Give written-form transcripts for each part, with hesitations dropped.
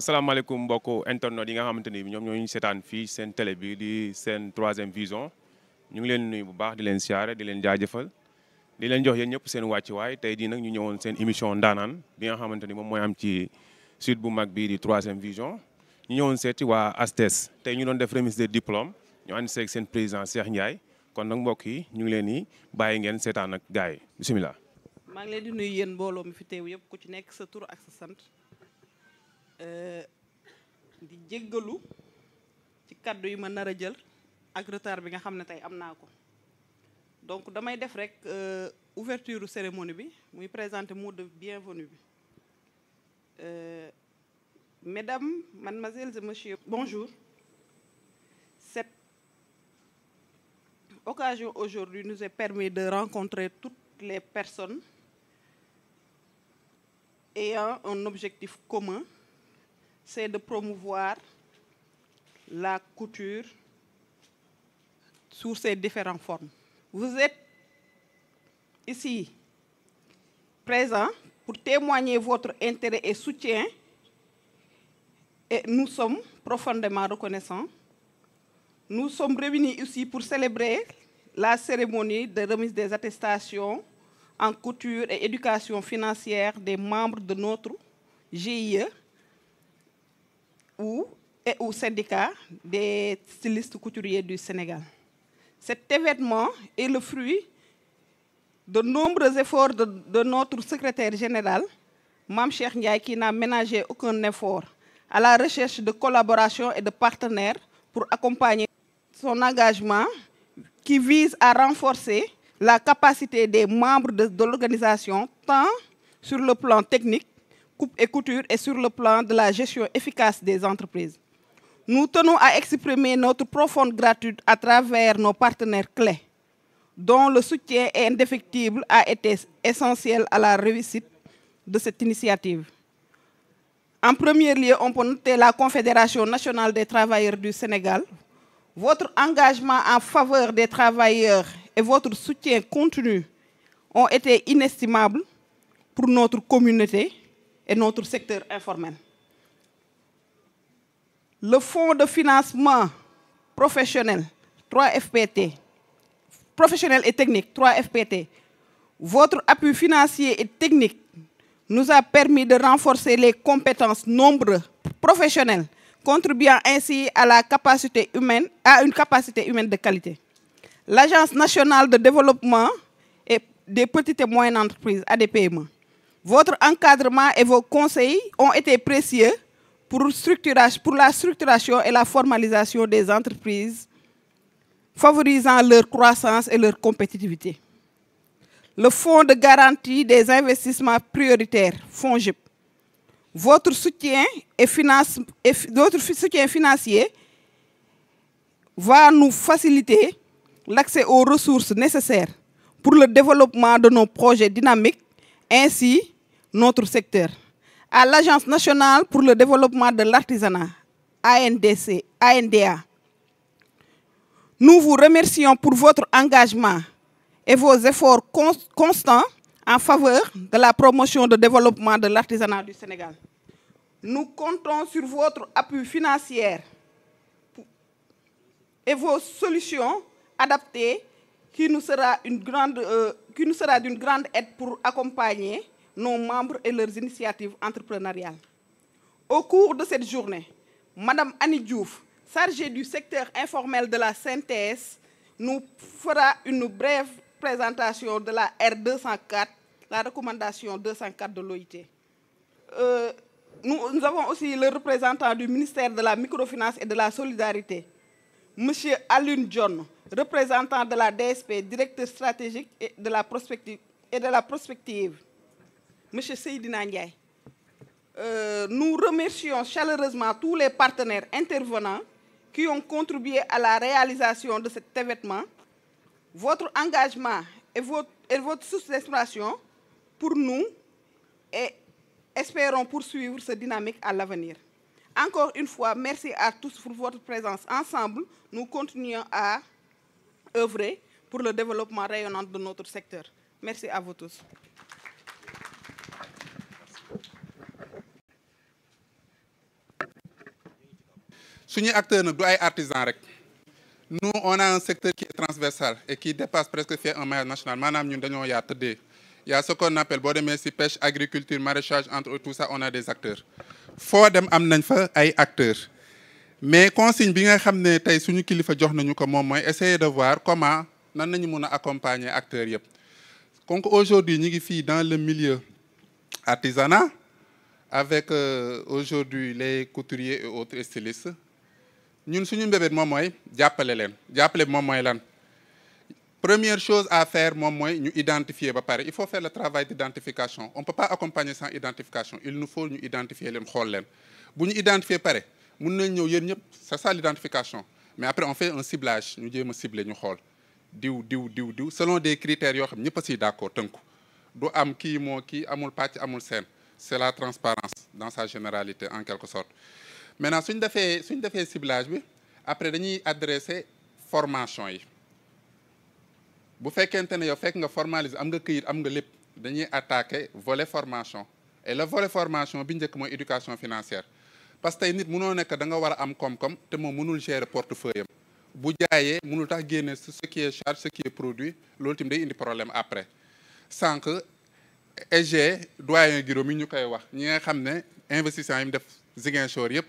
asalaamaaleykum mbokk internet yi nga xamante ni ñoom ñoo ñu seetaan fii seen télé bi di seen 3e vision ñu ngi leen nuyu bu baax di leen siyaare di leen jaajëfal di leen jox yéen ñëpp seen wàccuwaay tey jii nag ñu ñëwoon seen émission ndaanaan bi nga xamante ni moom mooy am ci site bu mag bii di 3e vision ñu ñëwoon seeti waa ASTES tey ñu doon def remise de diplôme ñu ànd seeg seen président Cheikh Ndiaye kon nag mbokk yi ñu ngi leen di bàyyi ngeen seetaan ak gars yi bisimilah. maa ngi leen di nuyu yéen mbooloo mi fi teew yëpp ku ci nekk sa tur ak sa sant. di jéggalu ci kaddu yi ma nar a jël ak retard bi nga xam ne tey am naa ko donc damay def rek ouverture cérémonie bi muy présenter mot de bienvenue bi mesdames, mademoiselles et messieurs, bonjour. Cette occasion aujourd'hui nous est permis de rencontrer toutes les personnes ayant un objectif commun, c'est de promouvoir la couture sous ses différentes formes. Vous êtes ici présents pour témoigner votre intérêt et soutien et nous sommes profondément reconnaissants. Nous sommes réunis ici pour célébrer la cérémonie de remise des attestations en couture et éducation financière des membres de notre GIE ou syndicat des stylistes couturiers du Sénégal. Cet événement est le fruit de nombreux efforts de notre secrétaire général, Mame Cheikh Ndiaye, qui n'a ménagé aucun effort à la recherche de collaboration et de partenaires pour accompagner son engagement qui vise à renforcer la capacité des membres de l'organisation, tant sur le plan technique, coupe et couture, et sur le plan de la gestion efficace des entreprises. Nous tenons à exprimer notre profonde gratitude à travers nos partenaires clés, dont le soutien indéfectible a été essentiel à la réussite de cette initiative. En premier lieu, on peut noter la Confédération nationale des travailleurs du Sénégal. Votre engagement en faveur des travailleurs et votre soutien continu ont été inestimables pour notre communauté et notre secteur informel. Le Fonds de financement professionnel 3FPT, professionnel et technique 3FPT, votre appui financier et technique nous a permis de renforcer les compétences nombreux professionnels, contribuant ainsi à la capacité humaine, à une capacité humaine de qualité. L'Agence nationale de développement et des petites et moyennes entreprises, ADPME. Votre encadrement et vos conseils ont été précieux pour la structuration et la formalisation des entreprises, favorisant leur croissance et leur compétitivité. Le Fonds de garantie des investissements prioritaires, FONGIP. Votre soutien financier va nous faciliter l'accès aux ressources nécessaires pour le développement de nos projets dynamiques, ainsi notre secteur. À l'Agence nationale pour le développement de l'artisanat, ANDA, nous vous remercions pour votre engagement et vos efforts constants en faveur de la promotion et développement de l'artisanat du Sénégal. Nous comptons sur votre appui financier et vos solutions adaptées qui nous sera d'une grande aide pour accompagner nos membres et leurs initiatives entrepreneuriales. Au cours de cette journée, Madame Annie Diouf, chargée du secteur informel de la CNTS, nous fera une brève présentation de la R204, la recommandation 204 de l'OIT. Nous avons aussi le représentant du ministère de la Microfinance et de la Solidarité, M. Alun John, représentant de la DSP, directeur stratégique et de la prospective, M. Seydina Ndiaye. Nous remercions chaleureusement tous les partenaires intervenants qui ont contribué à la réalisation de cet événement. Votre engagement et votre soutien pour nous et espérons poursuivre cette dynamique à l'avenir. Encore une fois, merci à tous pour votre présence. Ensemble, nous continuons à œuvrer pour le développement rayonnant de notre secteur. Merci à vous tous. suñuy acteur nag du ay artisan rek. Nous on a un secteur qui est transversal et qui dépasse presque fait un maillage national maanaam ñun dañoo yaa tëddee. Il y a ce qu'on appelle boo demee ci pêche agriculture maraîchage entre autres tout ça on a des acteurs foo dem am nañ fa ay acteurs mais consigne bi nga xam ne tey suñu kilifa jox nañu ko moom mooy essayer de voir comment nan nañu mun a accompagner acteurs yëpp. Donc aujourd'hui ñu ngi fii dans le milieu artisanat avec aujourd'hui les couturiers et autres stylistes ñun suñu mbébét moom mooy jàppale leen jàppale bi moom mooy lan. Première chose à faire moom mooy ñu identifier ba pare il faut faire le travail d'identification on peut pas accompagner sans identification il nous faut ñu identifier leen xool leen bu ñu identifier pare mun nañ ñëw yéen ñëpp c'est ça l'identification mais après on fait un ciblage ñu jéem a cibler ñu xool diw selon des critères yoo xam ñëpp a siy d'accord tënku du am kii moo kii amul pàcc amul seen c'est la transparence dans sa généralité en quelque sorte. Maintenant suñ defee ciblage bi après dañuy adresser formation yi. bu fekkente ne yow fekk nga formaliser am nga këyit am nga lépp dañuy attaquer volet formation et le volet formation bi njëkk mooy éducation financière parce que tey nit mënoo nekk da nga war a am koom-koom te moom mënul gérer portefeuille am bu jaayee mënul tax génne ce qui est charge ce qui est produit loolu tamit day indi problème après sànq EG doyen Guiro mi ñu koy wax ñi nga xam ne investissement yi mu def Ziguinchor yëpp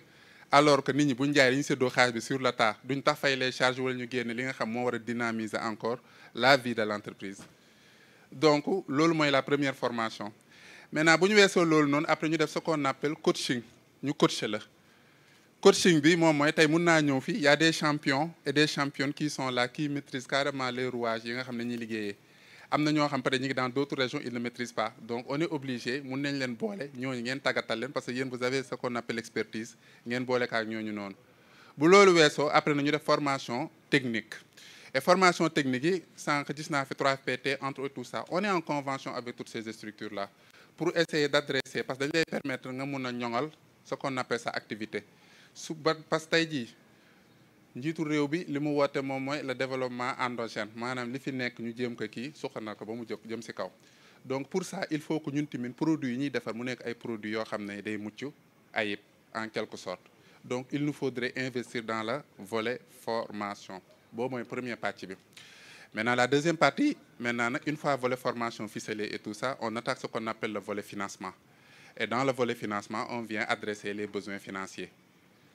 alors que nit ñi buñ jaay dañu séddoo xaalis bi sur le tas duñ tax fay les charges wala ñu génne li nga xam moo war a dynamiser encore la vie de l'entreprise. Donc loolu mooy la première formation maintenant bu ñu weesoo loolu noonu après ñu def ce qu'on appelle coaching ñu coacher la coaching bi moom mooy tey mun naa ñëw fii y a des champions et des championnes qui sont là qui maîtrisent carrément les rouages yi nga xam ne ñuy liggéeyee am na ñoo xam peut-être ñu ngi dans d'autres régions ils ne maîtrisent pas donc on est obligé mun nañ leen boole ñooñu ngeen tàggatal leen parce que yéen vous avez ce qu'on appelle expertise ngeen boole ak ñooñu noonu bu loolu weesoo après na ñu def formation technique et formation technique yi sànq gis naa fi 3FPT entre autres tout ça on est en convention avec toutes ces structures là pour essayer d'adresser parce que dañ lay permettre nga mun a ñoŋal ce qu'on appelle sa activité parce que tey jii njiitu réew bi li mu woote moom mooy le développement endogène maanaam li fi nekk ñu jéem ko kii suqanal ko ba mu jëm ci kaw donc pour ça il faut que ñun tamit produits yi ñuy defar mu nekk ay produits yoo xam ne day mucc ayib en quelque sorte donc il nous faudrait investir dans le volet formation boobu mooy première partie bi. Maintenant la deuxième partie maintenant nag une fois volet formation ficelé et tout ça on attaque ce qu'on appelle le volet financement et dans le volet financement on vient adresser les besoins financiers.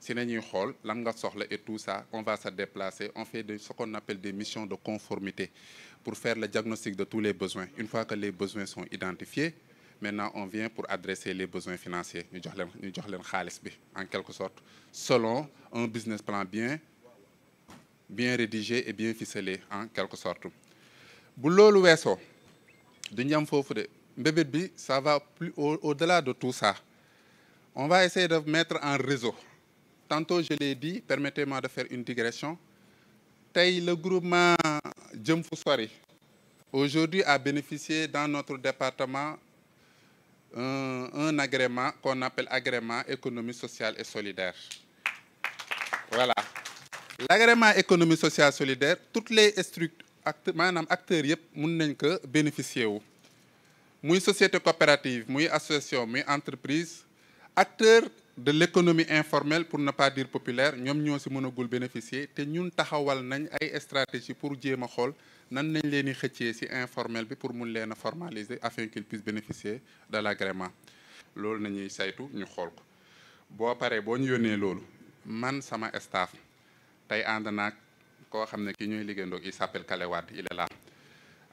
Si nañuy xool lan nga soxla et tout ça on va se déplacer on fait ce qu'on appelle des missions de conformité pour faire le diagnostic de tous les besoins une fois que les besoins sont identifiés maintenant on vient pour adresser les besoins financiers ñu jox leen xaalis bi en quelque sorte selon un business plan bien rédigé et bien ficelé en quelque sorte. Bu loolu weesoo duñu am foofu de mbébét bi ça va plus au-delà de tout ça on va essayer de mettre en réseau. Tantôt je l'ai dit permettez-moi de faire une digression tey le groupement Jëm Fu Sori aujourd'hui a bénéficié dans notre département un agrément qu'on appelle agrément économie sociale et solidaire voilà l'agrément économie sociale solidaire toutes les structures maanaam acteurs yëpp mun nañ ko bénéficier wu muy société coopérative muy association muy entreprise acteur de l'économie informelle pour ne pas dire populaire ñoom ñoo ci mënagul bénéficier te ñun taxawal nañ ay stratégie pour jéem a xool nan nañ leen di xëccee ci informel bi pour mun leen a formaliser afin qu'ils puissent bénéficier de l'agrément loolu nañuy saytu ñu xool ko boo paree boo ñu yónnee loolu man sama staff tey ànd naag koo xam ne ki ñooy liggéeyandoog il s'appelle Kale Wade il est là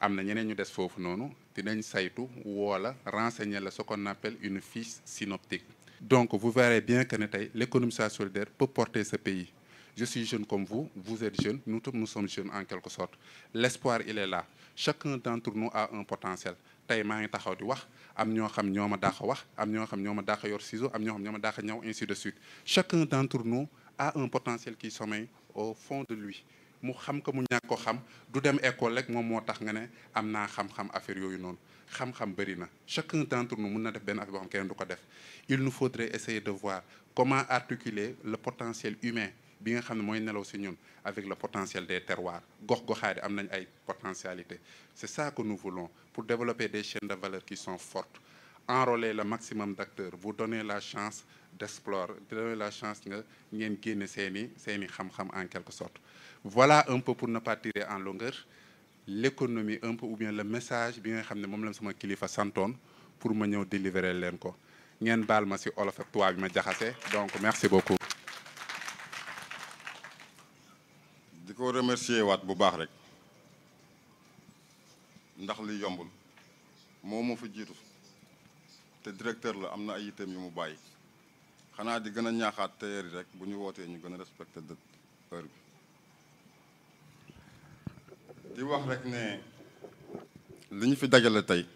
am na ñeneen ñu des foofu noonu dinañ saytu woola renseigner la ce qu'on appelle une fiche synoptique. Donc vous verrez bien que ne tey l'économie sociale solidaire peut porter ce pays. Je suis jeune comme vous êtes jeune, nous tous nous sommes jeunes en quelque sorte. L'espoir il est là. Chacun d'entre nous a un potentiel. Tey maa ngi taxaw di wax am ñoo xam ñoo ma dàq wax am ñoo xam ñoo ma dàq yor ciseau am ñoo xam ñoo ma dàq ñëw ainsi de suite. Chacun d'entre nous a un potentiel qui sommeille au fond de lui. Mu xam ko mu ñàkk ko xam du dem école rek moom moo tax nga ne am naa xam-xam affaire yooyu noonu xam-xam bëri na chacun d'entre nous mun na def benn affaire boo xam keneen du ko def il nous faudrait essayer de voir comment articuler le potentiel humain bi nga xam ne mooy nelaw ci ñun avec le potentiel des terroirs gox-goxaadi am nañ ay potentialités c'est ça que nous voulons pour développer des chaînes de valeur qui sont fortes enrôler le maximum d'acteurs vous donner la chance d'explorer di donner la chance nga ngeen génne seeni xam-xam en quelque sorte. Voilà un peu pour ne pas tirer en longueur l'économie un peu ou bien le message bi nga xam ne moom la sama kilifa santoon pour ma ñëw délivrer leen ko ngeen baal ma ci olof ak tubaab bi ma jaxase donc merci beaucoup. di ko remercier waat bu baax rek ndax li yombul moo ma fa jiitu te directeur la am na ay itam yu mu bàyyi xanaa di gën a ñaaxaat tailleur yi rek bu ñu wootee ñu gën a respecté de heure bi di wax rek ne li ñu fi dajale tey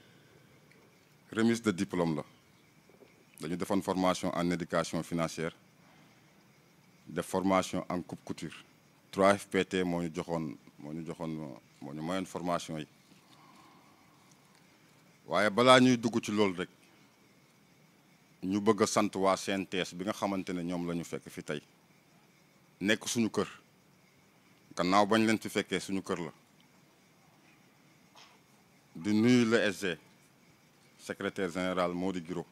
remise de diplôme la dañu defoon formation en éducation financière def formation en coupe couture 3FPT moo ñu mayoon formation yi waaye balaa ñuy dugg ci loolu rek ñu bëgg a sant waa CNTS bi nga xamante ne ñoom la ñu fekk fi tey nekk suñu kër gannaaw bañ leen fi fekkee suñu kër la di nuyu le SG secrétaire général Mody Guiro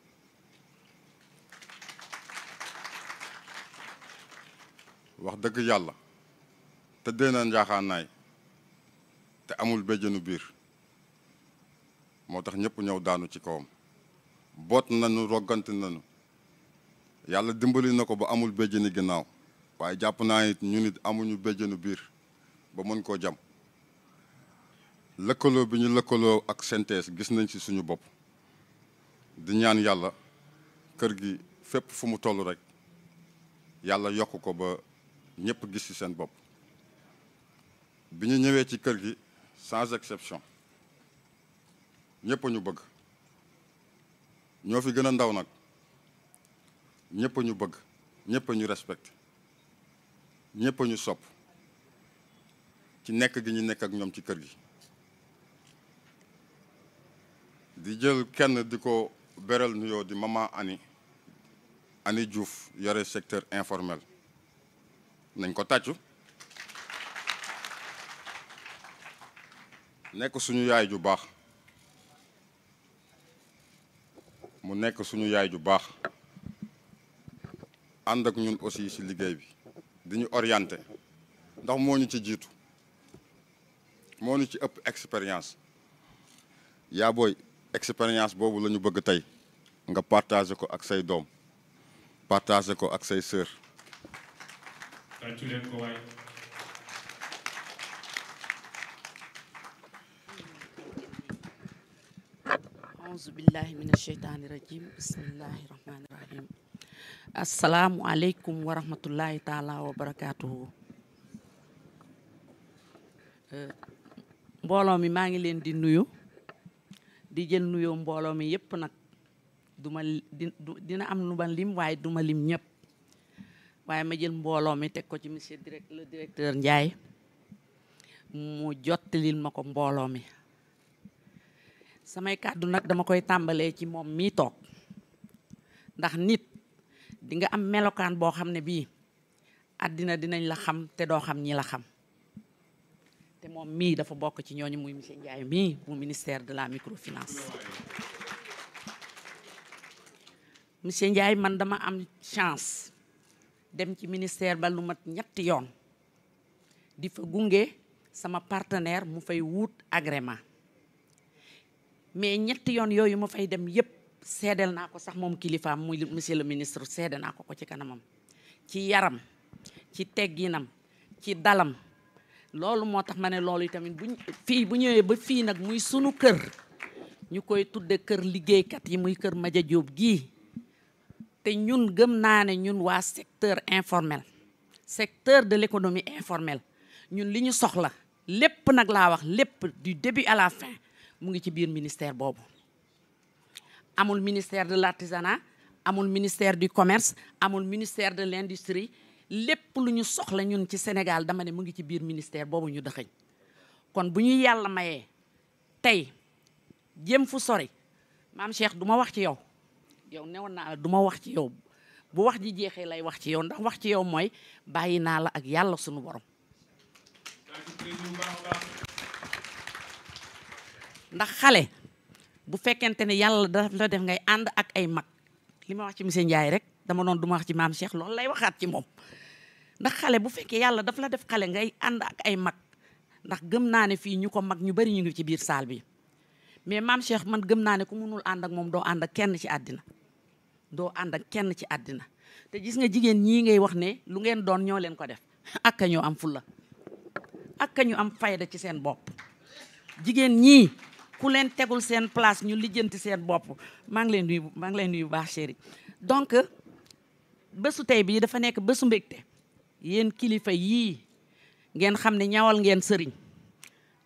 wax dëgg yàlla tëddee na njaaxaanaay te amul béjjënu biir moo tax ñëpp ñëw daanu ci kawam boot nañu roggante nañu yàlla dimbali na ko ba amul béjjëni ginnaaw waaye jàpp naa it ñu nit amuñu béjjënu biir ba mën koo jam lëkkaloo bi ñu lëkkaloo ak CNTS gis nañ ci suñu bopp di ñaan yàlla kër gi fépp fu mu toll rek yàlla yokk ko ba ñëpp gis ci seen bopp bi ñu ñëwee ci kër gi sans exception ñëpp ñu bëgg ñoo fi gën a ndaw nag ñëpp ñu bëgg ñëpp ñu respecté ñëpp ñu sopp ci nekk gi ñu nekk ak ñoom ci kër gi di jël kenn di ko beral nuyoo di maman Ani Diouf yore secteur informel nañ ko tàccu nekk suñu yaay ju baax mu nekk suñu yaay ju baax ànd ak ñun aussi ci liggéey bi di ñu orienté ndax moo ñu ci jiitu moo ñu ci ëpp expérience yaa booy expérience boobu la ñu bëgg tey nga partagé ko ak say doom partagé ko ak say sœur tàccu leen ko waay auzu billahi mina sheytaani rajim bismillahi rahmaani rahim asalaamu aleykum wa rahmatullahi taala wa barakaatuhu mbooloo mi maa ngi leen di nuyu di jël nuyoo mbooloo mi yépp nag dina am nu ma lim waaye duma lim ñëpp waaye ma jël mbooloo mi teg ko ci monsieur le directeur Ndiaye mu jottalil ma ko mbooloo mi samay kàddu nag dama koy tàmbalee ci moom mii toog ndax nit di nga am melokaan boo xam ne bii àddina dinañ la xam te doo xam ñi la xam te moom mii dafa bokk ci ñooñu muy monsieur Ndiaye mii bu ministère de la microfinance monsieur Ndiaye man dama am chance dem ci ministère ba lu mat ñetti yoon di fa gunge sama partenaire mu fay wut agrément mais ñetti yoon yooyu ma fay dem yépp seedeel naa ko sax moom kilifaam muy monsieur le ministre seede naa ko ci kanamam ci yaram ci tegginam ci dalam loolu moo tax ma ne loolu tamit bu ñëwee ba fii nag muy sunu kër ñu koy tudde kër liggéeykat yi muy kër Madia Diop gii te ñun gëm naa ne ñun waa secteur informel secteur de l'économie informelle ñun li ñu soxla lépp nag laa wax lépp du début à la fin mu ngi ci biir ministère boobu amul ministère de l'artisanat amul ministère du commerce amul ministère de l'industrie lépp lu ñu soxla ñun ci Sénégal dama ne mu ngi ci biir ministère boobu ñu dëxëñ kon bu ñu yàlla mayee tey jëm fu sori maam Cheikh du ma wax ci yow newoon naa la du ma wax ci yow bu wax ji jeexee lay wax ci yow ndax wax ci yow mooy bàyyi naa la ak yàlla sunu borom ndax xale bu fekkente ne yàlla daf la def ngay ànd ak ay mag li ma wax ci monsieur Ndiaye rek dama doon duma wax ci maam Cheikh loolu lay waxaat ci moom ndax xale bu fekkee yàlla daf la def xale ngay ànd ak ay mag ndax gëm naa ne fii ñu ko mag ñu bari ñu ngi ci biir salle bi mais maam Cheikh man gëm naa ne ku mënul ànd ak moom doo ànd ak kenn ci àddina doo ànd ak kenn ci àddina te gis nga jigéen ñii ngay wax ne lu ngeen doon ñoo leen ko def ak ka ñu am fulla ak ka ñu am fayda ci seen bopp jigéen ñii ku leen tegul seen place ñu lijjanti seen bopp maa ngi leen nuyu bu baax chéri donc bésu tey bii dafa nekk bésu mbégte yéen kilifa yii ngeen xam ne ñawal ngeen sëriñ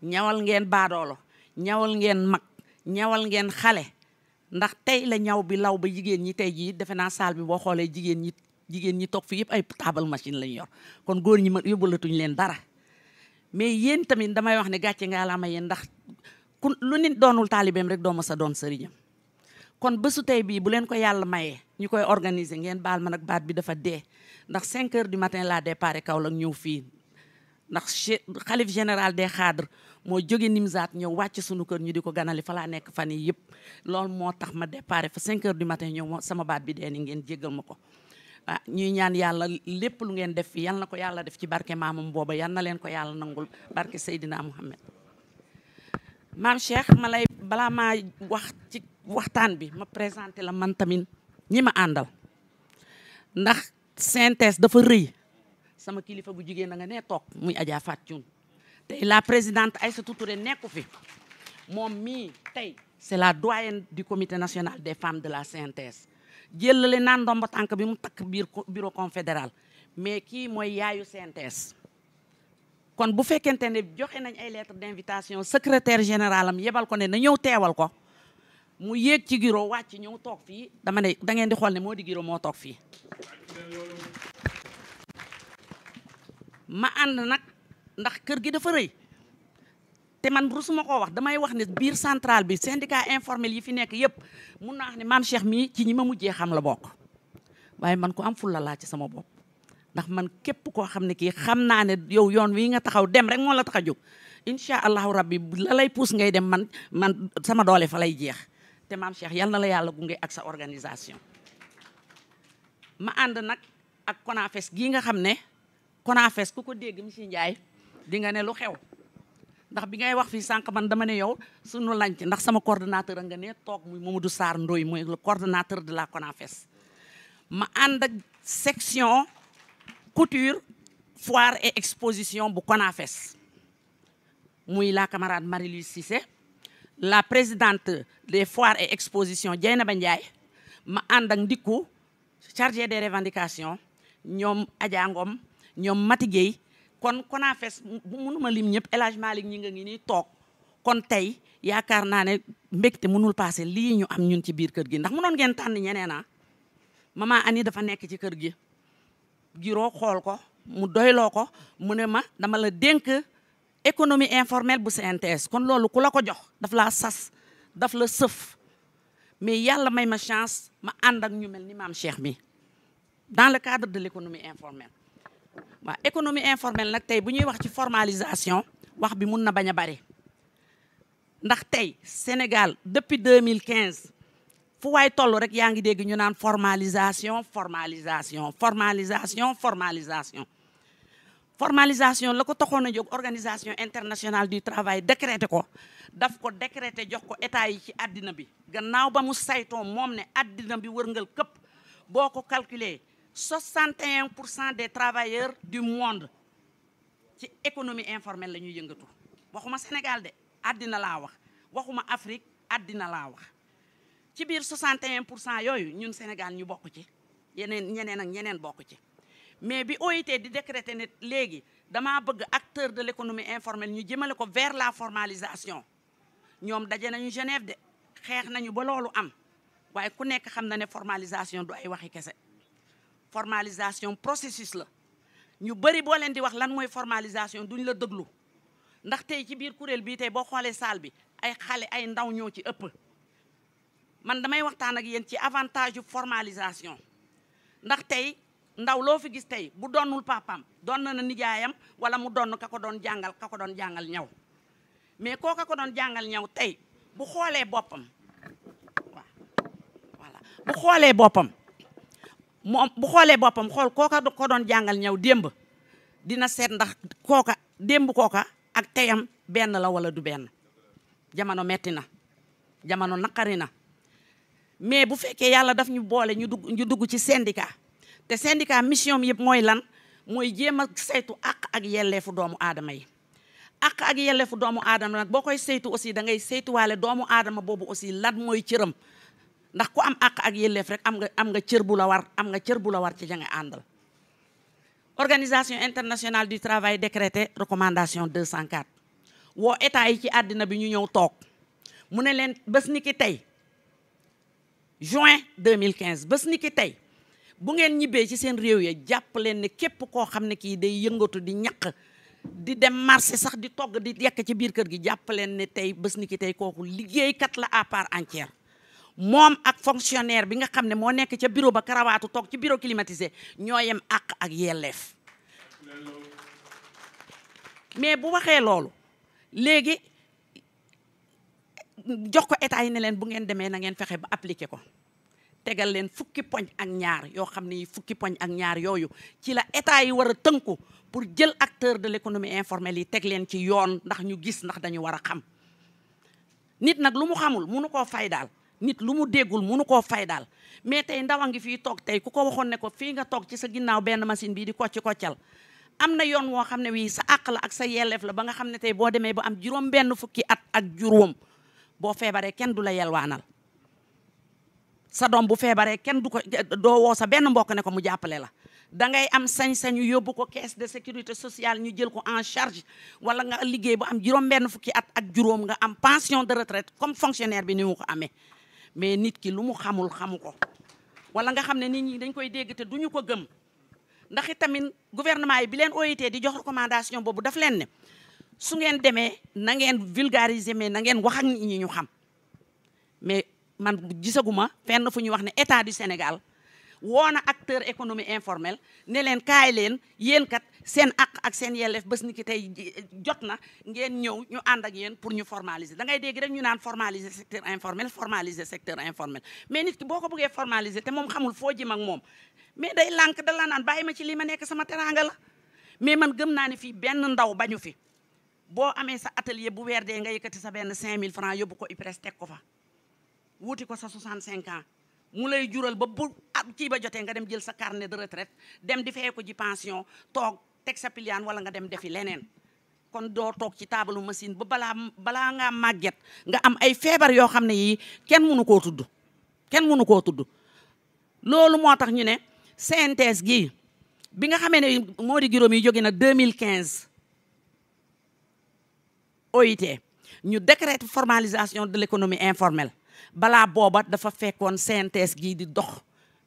ñawal ngeen baadoolo ñawal ngeen mag ñawal ngeen xale ndax tey la ñaw bi law ba jigéen ñi tey jii defe naa saal bi boo xoolee jigéen ñi toog fi yëpp ay table machine lañ yor kon góor ñi ma yóbbalatuñ leen dara mais yéen tamit damay wax ne gàcce nga la ma yéen ndax ku lu nit doonul taalibeem rek doo ma sa doon sëriñam kon bésu tey bii bu leen ko yàlla mayee ñu koy organiser ngeen baal ma nag baat bi dafa dee ndax 5 heures du matin laa déparé Kaolack ñëw fii ndax xalif général des cadres moo jóge Nimzaat ñëw wàcc sunu kër ñu di ko ganali fa laa nekk fan yi yëpp loolu moo tax ma déparé fa 5 heures du matin ñëw sama baat bi dee ni ngeen jéggal ma ko ah ñuy ñaan yàlla lépp lu ngeen def fi yal na ko yàlla def ci barke maamam booba yal na leen ko yàlla nangul barke Seydina Muhammad maam Cheikh ma lay balaa maa wax ci waxtaan bi ma présenté la man tamit ñi ma àndal ndax synthèse dafa rëy sama kilifa bu jigéen na nga ne toog muy Adja Fatou tey la présidente Aïssatou Touré nekku fi moom mii tey c'est la doyenne du comité national des femmes de la synthèse jëlale naan ndomba tànk bi mu takk biir bureau confédéral mais kii mooy yaayu synthèse kon bu fekkente ne joxe nañ ay lettre d'invitation secrétaire général am yebal ko ne na ñëw teewal ko mu yéeg ci giro wàcc ñëw toog fii dama ne da ngeen di xool ne moo di giro moo toog fii ma ànd nag ndax kër gi dafa rëy te man rusuma koo wax damay wax ne biir centrale bi syndicat informel yi fi nekk yëpp mun naa wax ne maam Cheikh mii ci ñi ma mujjee xam la bokk waaye man ko am fulla laa ci sama bopp ndax man képp koo xam ne kii xam naa ne yow yoon wi nga taxaw dem rek moo la tax a jóg incha allahu rabbi la lay puus ngay dem man sama doole fa lay jeex te maam Cheikh yal na la yàlla gunge ak sa organisation ma ànd nag ak CONAFES gii nga xam ne CONAFES ku ko dégg monsieur Ndiaye di nga ne lu xew ndax bi ngay wax fii sànq man dama ne yow sunu lanc ndax sama coordonnateur a nga ne toog muy Mamadou Sarr Ndoye mooy le coordonnateur de la CONAFES ma ànd ak section couture foire et exposition bu CONAFES muy la camarade Marie-Louise Cissé la présidente des foires et expositions Dieynaba Ndiaye ma ànd ak ndikku chargé des revendications ñoom Adja Ngom ñoom Mati Gueye kon CONAFES mënuma lim ñëpp El Hadj Malick ñi nga ngi nii toog kon tey yaakaar naa ne mbégte mënul passé lii ñu am ñun ci biir kër gi ndax mënoon ngeen tànn ñeneen a maman Ani dafa nekk ci kër gi giro xool ko mu doyloo ko mu ne ma dama la dénk économie informelle bu CNTS kon loolu ku la ko jox daf laa sas daf la sëf mais yàlla may ma chance ma ànd ak ñu mel ni maam Cheikh mi dans le cadre de l'économie informelle waaw économie informelle nag tey bu ñuy wax ci formalisation wax bi mun na bañ a bari ndax tey Sénégal depuis 2015 fu waay toll rek yaa ngi dégg ñu naan formalisation la ko taxoon a jóg organisation internationale du travail décrété ko daf ko décrété jox ko état yi ci àddina bi gannaaw ba mu saytoo moom ne àddina bi wërngal këpp boo ko calculer 61% des travailleurs du monde ci économie informelle la ñuy yëngatu waxuma Sénégal de àddina laa wax waxuma Afrique àddina laa wax ci biir 61% yooyu ñun Sénégal ñu bokk ci ñeneen ak ñeneen bokk ci mais bi OIT di décréter ne léegi damaa bëgg acteur de l'économie informelle ñu jëmale ko vers la formalisation ñoom daje nañu Genève de xeex nañu ba loolu am waaye ku nekk xam na ne formalisation du ay waxi kese formalisation processus la ñu bëri boo leen di wax lan mooy formalisation duñ la déglu ndax tey ci biir kuréel bii tey boo xoolee salle bi ay xale ay ndaw ñoo ci ëpp man damay waxtaan ak yéen ci avantage yu formalisation ndax tey ndaw loo fi gis tey bu doonul papaam doon na nijaayam wala mu doon ka ko doon jàngal ñaw mais kooka ko doon jàngal ñaw tey bu xoolee boppam waaw voilà bu xoolee boppam moom bu xoolee boppam xool kooka ko doon jàngal ñëw démb dina seet ndax kooka démb kooka ak teyam benn la wala du benn. jamono metti na jamono naqari na mais bu fekkee yàlla daf ñu boole ñu dugg ci syndicat te syndicat mission yëpp mooy lan mooy jéem a saytu àq ak yelleefu doomu aadama yi. àq ak yelleefu doomu aadama nag boo koy saytu aussi da ngay saytuwaale doomu aadama boobu aussi lan mooy cëram ndax ku am àq ak yelleef rek am nga cër bu la war am nga cër bu la war ci ja nga àndal. Organisation internationale du travail décrété recommandation 204 woo état yi ci àddina bi ñu ñëw toog mu ne leen bés ni ki tey juin 2015 bés ni ki tey bu ngeen ñibbee ci seen réew ya jàpp leen ne képp koo xam ne kii day yëngatu di ñaq di dem marché sax di togg di yekk ci biir kër gi jàpp leen ne tey bés ni ki tey kooku liggéeykat la à part entière moom ak fonctionnaire bi nga xam ne moo nekk ca bureau ba karawaatu toog ci bureau climatisé ñoo yem àq ak yelleef mais bu waxee loolu léegi jox ko état yi ne leen bu ngeen demee na ngeen fexe ba appliquer ko tegal leen fukki poñ ak ñaar yoo xam ne fukki poñ ak ñaar yooyu ci la état yi war a tënku pour jël acteur de l'économie informelle yi teg leen ci yoon ndax ñu gis ndax dañu war a xam nit nag lu mu xamul munu koo fay daal nit lu mu déggul munu koo fay daal mais tey ndaw a ngi fii toog tey ku ko waxoon ne ko fii nga toog ci sa ginnaaw benn machine bii di koccal am na yoon woo xam ne wii sa àq la ak sa yelleef la ba nga xam ne tey boo demee ba am juróom benn fukki at ak juróom boo feebaree kenn du la yelwaanal sa doom bu feebaree kenn du ko doo woo sa benn mbokk ne ko mu jàppale la da ngay am sañ-sañu yóbbu ko caisse de sécurité sociale ñu jël ko en charge wala nga liggéey bu am juróom benn fukki at ak juróom nga am pension de retraite comme fonctionnaire bi ni mu ko amee mais nit ki lu mu xamul xamu ko wala nga xam ne nit ñi dañ koy dégg te duñu ko gëm ndax itamit gouvernement yi bi leen OIT di jox recommandation boobu daf leen ne su ngeen demee na ngeen vulgariser mais na ngeen wax ak nit ñi ñu xam mais man gisaguma fenn fu ñu wax ne état du Sénégal woo na acteur économie informel ne leen kaay leen yéen kat seen àq ak seen yelleef bés ni ki tey jot na ngeen ñëw ñu ànd ak yéen pour ñu formaliser da ngay dégg rek ñu naan formaliser secteur informel mais nit ki boo ko bëggee formaliser te moom xamul foo jëm ak moom mais day lànk da la naan bàyyi ma ci li ma nekk sama teraanga la mais man gëm naa ne fii benn ndaw bañu fi boo amee sa atelier bu weer dee nga yëkkati sa benn 5000 francs yóbbu ko IPRES teg ko fa wuti ko sa 65 ans mu lay jural ba bu kii ba jotee nga dem jël sa carnet de retraite dem di fay ko ji pension toog teg sa piliyaan wala nga dem defi leneen kon doo toog ci taabalu machine ba balaa ngaa màgget nga am ay feebar yoo xam ne yii kenn mënu koo tudd loolu moo tax ñu ne CNTS gii bi nga xamee ne moo di juróom yi jóge na 2015 OIT ñu décrète formalisation de l'économie informelle balaa booba dafa fekkoon CNTS gii di dox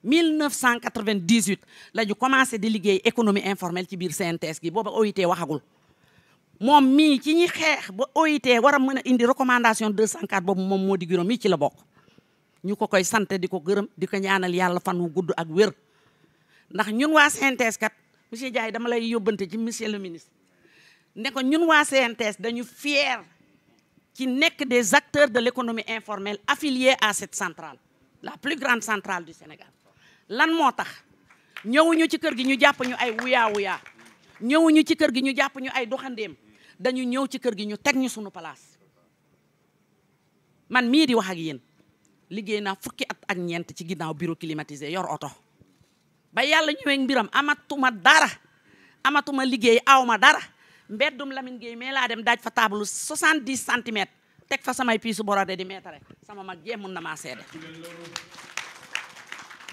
1998 la ñu commencé di liggéey économie informelle ci biir CNTS gi booba OIT waxagul moom mii ci ñi xeex ba OIT war a mën a indi recommandation 204 boobu moom moo di juróom mii ci la bokk ñu ko koy sant di ko gërëm di ko ñaanal yàlla fan wu gudd ak wér ndax ñun waa CNTS kat monsieur Ndiaye dama lay yóbbante ci monsieur le ministre ne ko ñun waa CNTS dañu fier ci nekk des acteurs de l'économie informelle affiliés à cette centrale la plus grande centrale du Sénégal lan moo tax ñëwuñu ci kër gi ñu jàpp ñu ay wuyaa ñëwuñu ci kër gi ñu jàpp ñu ay doxandéem dañu ñëw ci kër gi ñu teg ñu sunu place man mii di wax ak yéen liggéey naa fukki at ak ñeent ci ginnaaw bureau climatisé yor oto ba yàlla ñëwee mbiram amatuma liggéey awma dara mbeddum Lamine Gueye mais laa dem daaj fa table 70 centimètres teg fa samay piisu borode di meetare sama mag jee mun na maa seede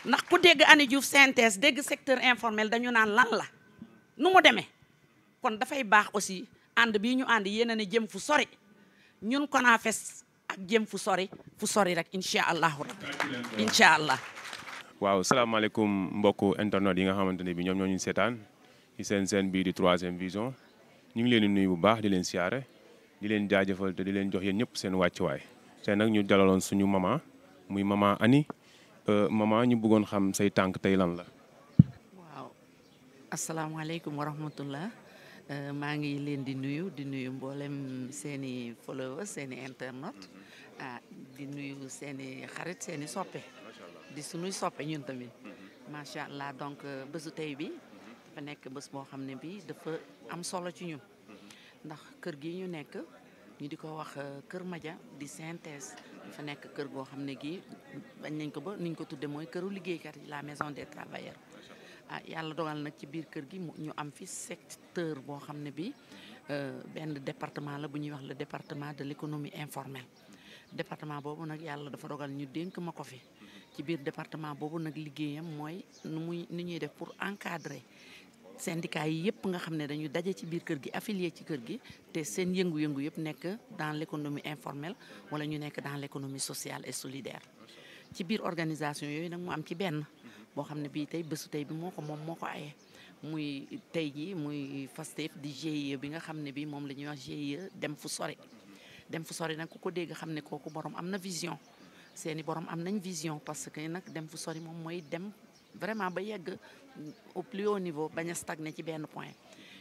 ndax ku dégg Ani Diouf CNTS dégg secteur informel dañu naan lan la nu mu demee kon dafay baax aussi ànd bii ñu ànd yéen a ne jëm fu sori ñun CONAFES ak jëm fu sori rek incha allahu rabbi incha allah. waaw salaamaaleykum mbokku internet yi nga xamante ne bi ñoom ñoo ñu seetaan ci seen bii di 3e vision ñu ngi leen di nuyu bu baax di leen siyaare di leen jaajëfal te di leen jox yéen ñëpp seen wàccuwaay tey nag ñu dalaloon suñu maman muy maman Ani maman ñu bëggoon xam say tànk tey lan la. waaw asalaamaaleykum wa rahmatullah maa ngi leen di nuyu mboolem seeni followers seeni internet di nuyu seeni xarit seeni soppe di suñuy soppe ñun tamit macha allah donc bésu tey bi dafa nekk bés boo xam ne bi dafa am solo ci ñun ndax kër gi ñu nekk ñu di ko wax Kër Madia di synthèse dafa nekk kër goo xam ne gii bañ nañ ko ba niñ ko tudde mooy këru liggéeykat yi la maison des travailleurs yàlla dogal nag ci biir kër gi ñu am fi secteur boo xam ne bi benn département la bu ñuy wax le département de l'économie informelle département boobu nag yàlla dafa dogal ñu dénk ma ko fi ci biir département boobu nag liggéeyam mooy ni ñuy def pour encadrer syndicat yi yëpp nga xam ne dañu daje ci biir kër gi affilié ci kër gi te seen yëngu-yëngu yëpp nekk dans l'économie informelle wala ñu nekk dans l'économie sociale et solidaire ci biir organisation yooyu nag mu am ci benn boo xam ne bii tey bésu tey bi moo ko aye muy tey ji muy FASTEF di GIE bi nga xam ne bii moom la ñuy wax GIE dem fu sori nag ku ko dégg xam ne kooku borom am na vision seeni borom am nañ vision parce que nag dem fu sori moom mooy dem vraiment ba yegg au plus haut niveau bañ a stagner ci benn point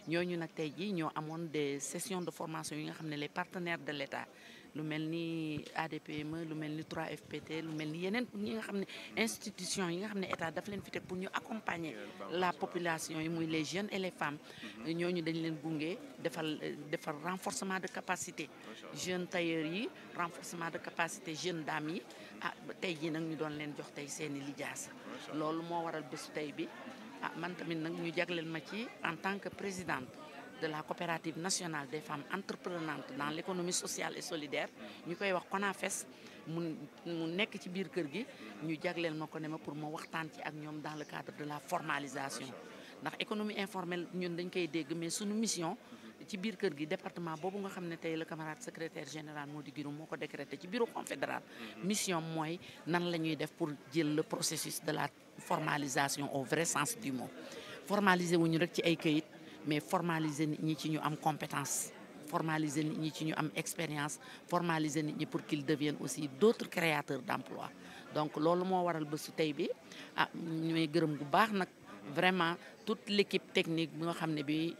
ñooñu nag tey jii ñoo amoon des sessions de formation yi nga xam ne les partenaires de l'État lu mel ni ADPME lu mel ni 3FPT lu mel ni yeneen ñi nga xam ne institution yi nga xam ne état daf leen fi teg pour ñu accompagner la population yi muy les jeunes et les femmes ñooñu dañ leen gunge defal renforcement de capacité jeunes tailleurs yi renforcement de capacité jeunes dames yi tey jii nag ñu doon leen jox tey seeni lijaasa loolu moo waral bésu tey bi man tamit nag ñu jagleel ma ci en tant que présidente de la coopérative nationale des femmes entreprenantes dans l'économie sociale et solidaire ñu koy wax CONAFES mu nekk ci biir kër gi ñu jagleel ma ko ne ma pour ma waxtaan ci ak ñoom dans le cadre de la formalisation ndax économie informelle ñun dañ koy dégg mais suñu mission ci biir kër gi département boobu nga xam ne tey le camarade secrétaire général Mody Guiro moo ko décrété ci bureau confédéral mission mooy nan la ñuy def pour jël le processus de la formalisation au vrai sens du mot formaliser wuñu rek ci ay këyit mais formaliser nit ñi ci ñu am compétence formaliser nit ñi ci ñu am expérience formaliser nit ñi pour qu'ils deviennent aussi d'autres créateurs d'emploi donc loolu moo waral bésu tey bi ñooy gërëm bu baax nag vraiment toute l'équipe technique bi nga xam ne bi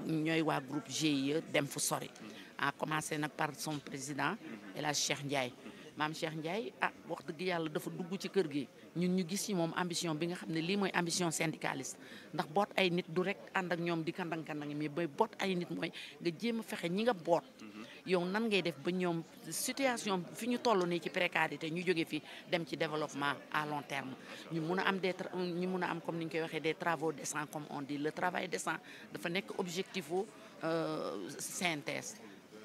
ñooy waa groupe GIE dem fu sori a commencé nag par son président El Hadj Cheikh Ndiaye maam Cheikh Ndiaye wax dëgg yàlla dafa dugg ci kër gi ñun ñu gis ci moom ambition bi nga xam ne lii mooy ambition syndicaliste ndax boot ay nit du rek ànd ak ñoom di kandang-kandang mais bay boot ay nit mooy nga jéem a fexe ñi nga boot yow nan ngay def ba ñoom situation fi ñu toll nii ci précarité ñu jóge fi dem ci développement à long terme ñu mun a am comme ni ñu koy waxee des travaux décents comme on dit le travail décent dafa nekk objectif u synthèse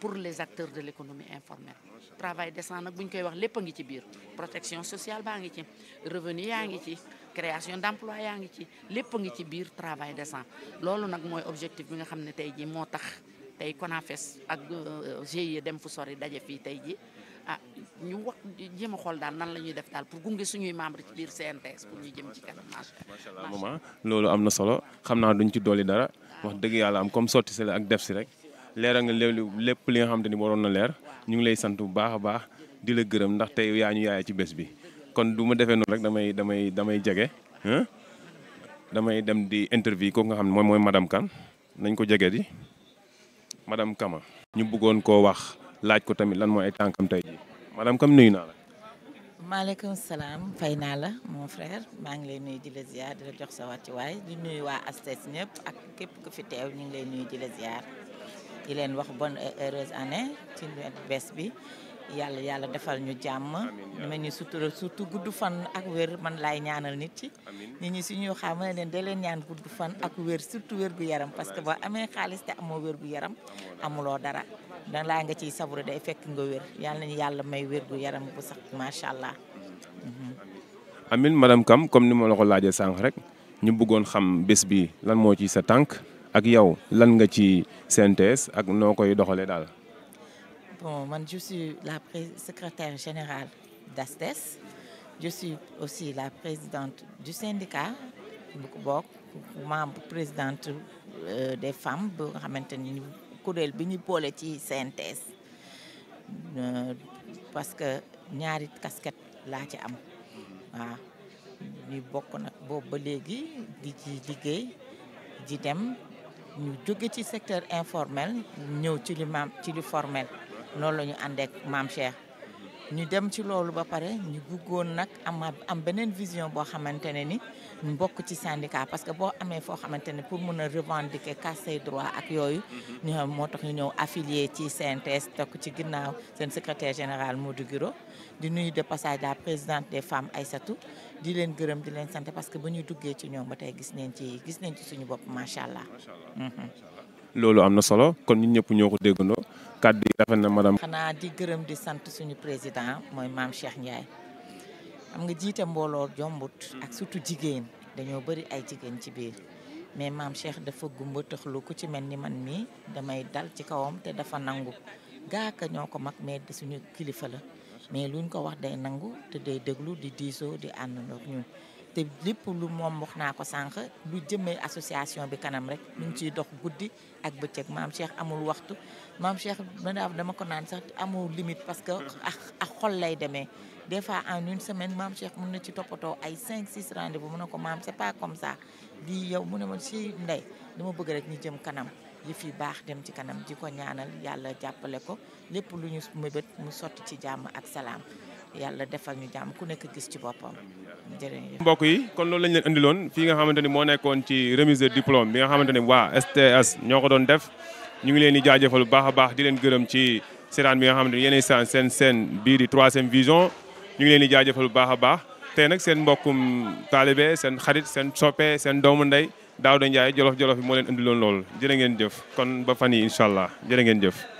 pour les acteurs de l'économie informelle travail décent nag bu ñu koy wax lépp a ngi ci biir protection sociale baa ngi ci revenu yaa ngi ci création d'emploi yaa ngi ci lépp a ngi ci biir travail décent loolu nag mooy objectif bi nga xam ne tey ji moo tax tey CONAFES ak GIE dem fu sori daje fii tey ji ñu wax jéem a xool daal nan la ñuy def daal pour gunge suñuy membre ci biir CNTS pour ñu jëm ci kanam macha allah maman loolu am na solo xam naa duñ ci dolli dara wax dëgg yàlla am comme sotti si la ak def si rek leeral nga lépp li nga xamante ni waroon na leer ñu ngi lay sant bu baax a baax di la gërëm ndax tey yaa ñu yaaya ci bés bi kon du ma defee noonu rek damay jege damay dem di interview kooku nga xam ne mooy madame Kane nañ ko jege di madame Kama ñu bëggoon koo wax laaj ko tamit lan mooy ay tànkam tey ji madame Kama nuyu naa la. maaleykum salaam fay naa la mon frère maa ngi lay nuyu di la ziar di la jox sa wàccuwaay di nuyu waa ASTES ñëpp ak képp ku fi teew ñu ngi lay nuyu di la ziar di leen wax bonne et heureuse année ci bés bi yàlla defal ñu jàmm ñu mel ni surtout gudd fan ak wér man laay ñaanal nit ci nit ñi suñu xam ne leen da leen ñaan gudd fan ak wér surtout wér gu yaram parce que boo amee xaalis te amoo wér gu yaram amuloo dara dan laa nga ciy sabure day fekk nga wér yàlla nañu yàlla may wér gu yaram bu sax macha allah. amin madame Kame comme ni ma la ko laajee sànq rek ñu bëggoon xam bés bi lan moo ci sa tànk ak yow lan nga ci CNTS ak noo koy doxalee daal. Bon, moi, je suis la secrétaire générale d'ASTES. Je suis aussi la présidente du syndicat, membre présidente des femmes, kuréel bi ñu boole ci CNTS parce que ñaari casquette laa ci am waaw ñu bokk nag boobu ba léegi di ci liggéey di dem ñu jóge ci secteur informel ñëw ci li formel noonu la ñu àndeek maam Cheikh ñu dem ci loolu ba pare ñu bëggoon nag am beneen vision boo xamante ne ni ñu bokk ci syndicat parce que boo amee foo xamante ne pour mun a revendiquer casse say droit ak yooyu ñu xam moo tax ñu ñëw affilié ci CNTS tokk ci ginnaaw seen secrétaire général Modou Guiro di nuyu de passage la présidente des femmes Aïssatou di leen gërëm di leen sant parce que ba ñuy duggee ci ñoom ba tey gis nañ ci suñu bopp macha allah. loolu am na solo kon ñun ñëpp ñoo ko déggandoo kàddu yi rafet na madame. xanaa di gërëm di sant suñu président mooy maam Cheikh Ndiaye xam nga jiite mbooloo jombut ak surtout jigéen dañoo bëri ay jigéen ci biir mais maam Cheikh dafa gumba tëxlu ku ci mel ni man mii damay dal ci kawam te dafa nangu gaaka ñoo ko mag mais suñu kilifa la mais luñ ko wax day nangu te day déglu di diisoo di àndandoo ak ñun te lépp lu moom wax naa ko sànq lu jëmee association bi kanam rek ñu ngi ciy dox guddi ak bëccëg maam Cheikh amul waxtu maam Cheikh dama ko naan sax amul limite parce que ak xol lay demee des fois en une semaine maam Cheikh mun na ci toppatoo ay 5-6 rendez-vous mun na ko maam c'est pas comme ça lii yow mu ne ma si ndey dama bëgg rek ñu jëm kanam yëf yi baax dem ci kanam di ko ñaanal yàlla jàppale ko lépp lu ñu mëbët mu sotti ci jàmm ak salaam yàlla defal ñu jàmm ku nekk gis ci boppam jërëjëf. mbokk yi kon loolu lañ leen andiloon fii nga xamante ni moo nekkoon ci remise de diplôme bi nga xamante ni waa STS ñoo ko doon def ñu ngi leen di jaajëfal bu baax a baax di leen gërëm ci seetaan bi nga xamante ni yéenay seen bii di 3e vision ñu ngi leen di jaajëfal bu baax a baax tey nag seen mbokkum taalibe seen xarit seen soppe seen doomu ndey Daouda Ndiaye jolof bi moo leen andiloon loolu jërë ngeen jëf kon ba fan yi incha allah jërë ngeen jëf.